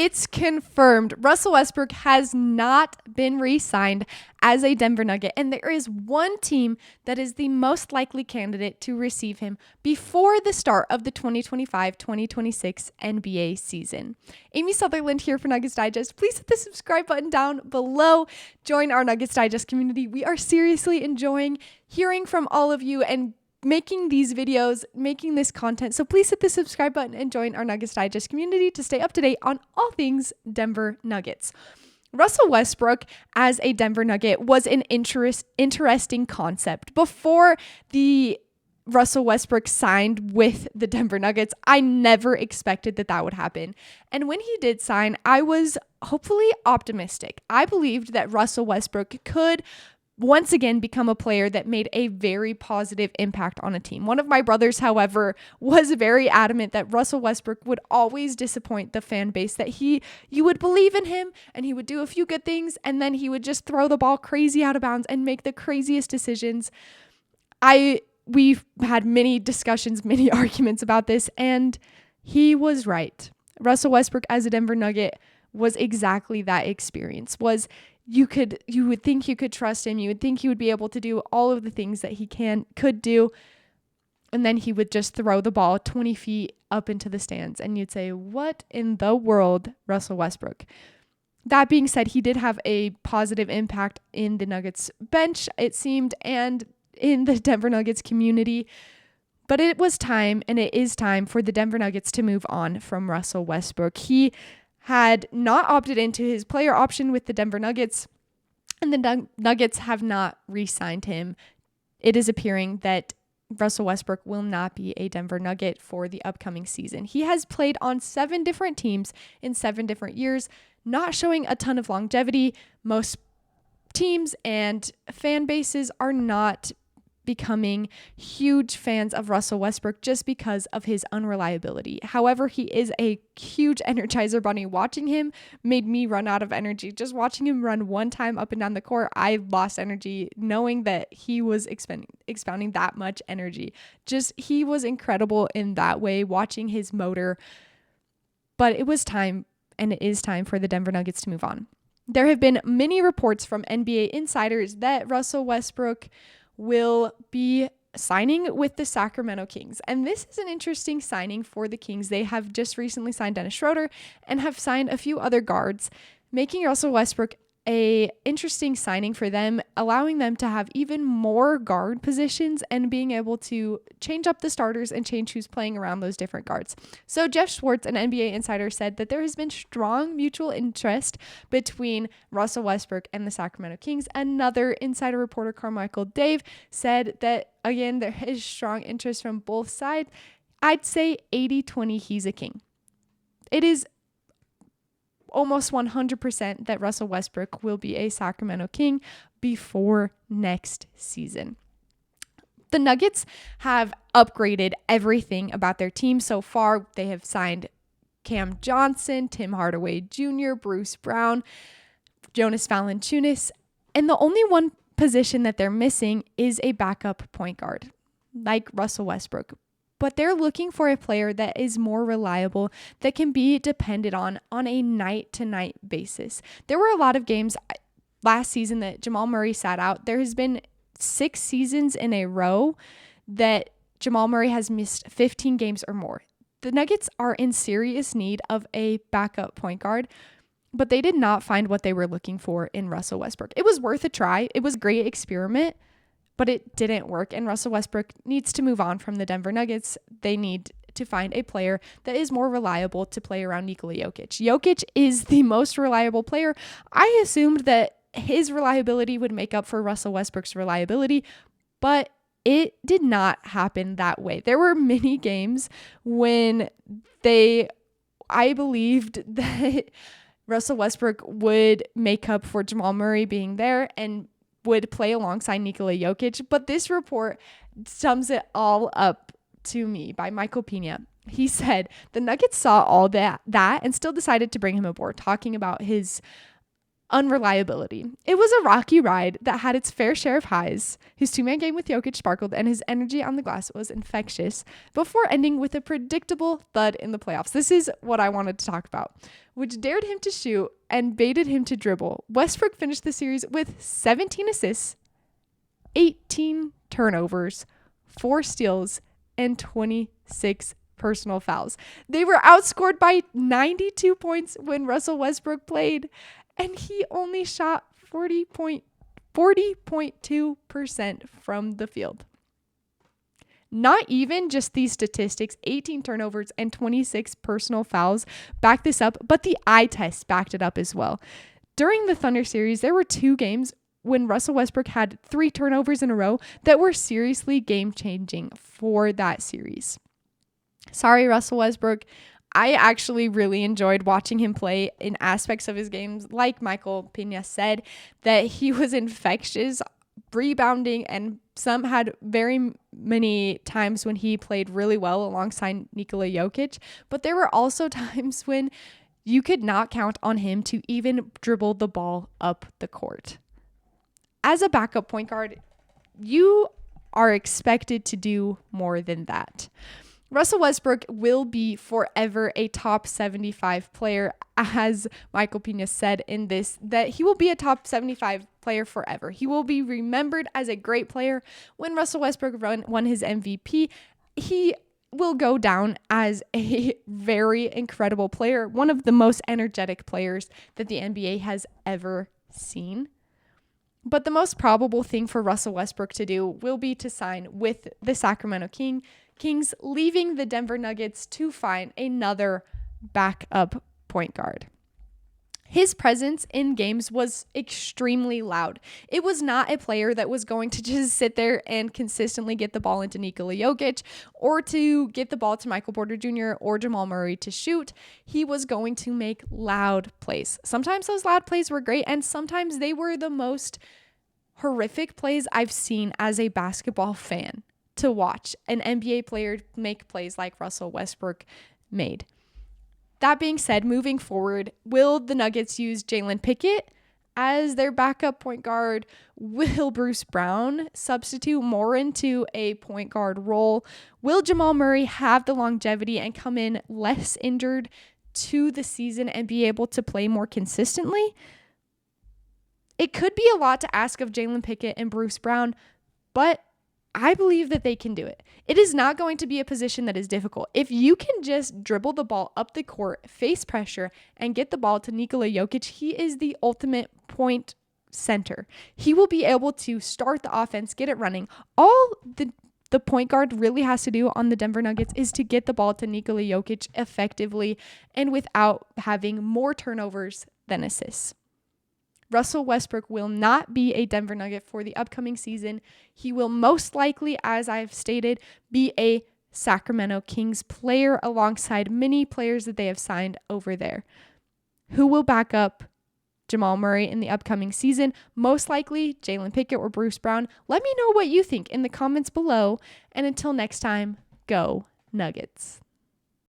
It's confirmed. Russell Westbrook has not been re-signed as a Denver Nugget, and there is one team that is the most likely candidate to receive him before the start of the 2025-2026 NBA season. Amy Sutherland here for Nuggets Digest. Please hit the subscribe button down below. Join our Nuggets Digest community. We are seriously enjoying hearing from all of you and making these videos, making this content. So please hit the subscribe button and join our Nuggets Digest community to stay up to date on all things Denver Nuggets. Russell Westbrook as a Denver Nugget was an interesting concept. Before the Russell Westbrook signed with the Denver Nuggets, I never expected that would happen. And when he did sign, I was hopefully optimistic. I believed that Russell Westbrook could once again become a player that made a very positive impact on a team. One of my brothers, however, was very adamant that Russell Westbrook would always disappoint the fan base, that you would believe in him and he would do a few good things and then he would just throw the ball crazy out of bounds and make the craziest decisions. We've had many discussions, many arguments about this, and he was right. Russell Westbrook as a Denver Nugget was exactly that experience. You would think you could trust him. You would think he would be able to do all of the things that he could do. And then he would just throw the ball 20 feet up into the stands. And you'd say, what in the world, Russell Westbrook? That being said, he did have a positive impact in the Nuggets bench, it seemed, and in the Denver Nuggets community. But it was time, and it is time for the Denver Nuggets to move on from Russell Westbrook. He had not opted into his player option with the Denver Nuggets, and the Nuggets have not re-signed him. It is appearing that Russell Westbrook will not be a Denver Nugget for the upcoming season. He has played on 7 different teams in 7 different years, not showing a ton of longevity. Most teams and fan bases are not becoming huge fans of Russell Westbrook just because of his unreliability. However, he is a huge energizer bunny. Watching him made me run out of energy. Just watching him run one time up and down the court, I lost energy knowing that he was expounding that much energy. He was incredible in that way, watching his motor. But it was time, and it is time for the Denver Nuggets to move on. There have been many reports from NBA insiders that Russell Westbrook will be signing with the Sacramento Kings. And this is an interesting signing for the Kings. They have just recently signed Dennis Schroeder and have signed a few other guards, making Russell Westbrook a interesting signing for them, allowing them to have even more guard positions and being able to change up the starters and change who's playing around those different guards. So Jeff Schwartz, an NBA insider, said that there has been strong mutual interest between Russell Westbrook and the Sacramento Kings. Another insider reporter, Carmichael Dave, said that, again, there is strong interest from both sides. I'd say 80-20, he's a King. It is almost 100% that Russell Westbrook will be a Sacramento King before next season. The Nuggets have upgraded everything about their team so far. They have signed Cam Johnson, Tim Hardaway Jr., Bruce Brown, Jonas Valanciunas, and the only one position that they're missing is a backup point guard like Russell Westbrook. But they're looking for a player that is more reliable, that can be depended on a night-to-night basis. There were a lot of games last season that Jamal Murray sat out. There has been 6 seasons in a row that Jamal Murray has missed 15 games or more. The Nuggets are in serious need of a backup point guard, but they did not find what they were looking for in Russell Westbrook. It was worth a try. It was a great experiment, but it didn't work, and Russell Westbrook needs to move on from the Denver Nuggets. They need to find a player that is more reliable to play around Nikola Jokić. Jokić is the most reliable player. I assumed that his reliability would make up for Russell Westbrook's reliability, but it did not happen that way. There were many games when I believed that Russell Westbrook would make up for Jamal Murray being there and would play alongside Nikola Jokić, but this report sums it all up to me by Michael Pina. He said the Nuggets saw all that and still decided to bring him aboard, talking about his Unreliability. It was a rocky ride that had its fair share of highs. His two-man game with Jokić sparkled and his energy on the glass was infectious before ending with a predictable thud in the playoffs. This is what I wanted to talk about, which dared him to shoot and baited him to dribble. Westbrook finished the series with 17 assists, 18 turnovers, 4 steals, and 26 personal fouls. They were outscored by 92 points when Russell Westbrook played, and he only shot 40.2% from the field. Not even just these statistics, 18 turnovers and 26 personal fouls back this up, but the eye test backed it up as well. During the Thunder series, there were 2 games when Russell Westbrook had 3 turnovers in a row that were seriously game-changing for that series. Sorry, Russell Westbrook. I actually really enjoyed watching him play in aspects of his games. Like Michael Pena said, that he was infectious, rebounding, and some had very many times when he played really well alongside Nikola Jokić. But there were also times when you could not count on him to even dribble the ball up the court. As a backup point guard, you are expected to do more than that. Russell Westbrook will be forever a top 75 player, as Michael Pena said in this, that he will be a top 75 player forever. He will be remembered as a great player. When Russell Westbrook won his MVP, he will go down as a very incredible player, one of the most energetic players that the NBA has ever seen. But the most probable thing for Russell Westbrook to do will be to sign with the Sacramento Kings, leaving the Denver Nuggets to find another backup point guard. His presence in games was extremely loud. It was not a player that was going to just sit there and consistently get the ball into Nikola Jokić or to get the ball to Michael Porter Jr. or Jamal Murray to shoot. He was going to make loud plays. Sometimes those loud plays were great, and sometimes they were the most horrific plays I've seen as a basketball fan to watch an NBA player make plays like Russell Westbrook made. That being said, moving forward, will the Nuggets use Jalen Pickett as their backup point guard? Will Bruce Brown substitute more into a point guard role? Will Jamal Murray have the longevity and come in less injured to the season and be able to play more consistently? It could be a lot to ask of Jalen Pickett and Bruce Brown, but I believe that they can do it. It is not going to be a position that is difficult. If you can just dribble the ball up the court, face pressure, and get the ball to Nikola Jokić, he is the ultimate point center. He will be able to start the offense, get it running. All the point guard really has to do on the Denver Nuggets is to get the ball to Nikola Jokić effectively and without having more turnovers than assists. Russell Westbrook will not be a Denver Nugget for the upcoming season. He will most likely, as I've stated, be a Sacramento Kings player alongside many players that they have signed over there. Who will back up Jamal Murray in the upcoming season? Most likely Jalen Pickett or Bruce Brown. Let me know what you think in the comments below. And until next time, go Nuggets.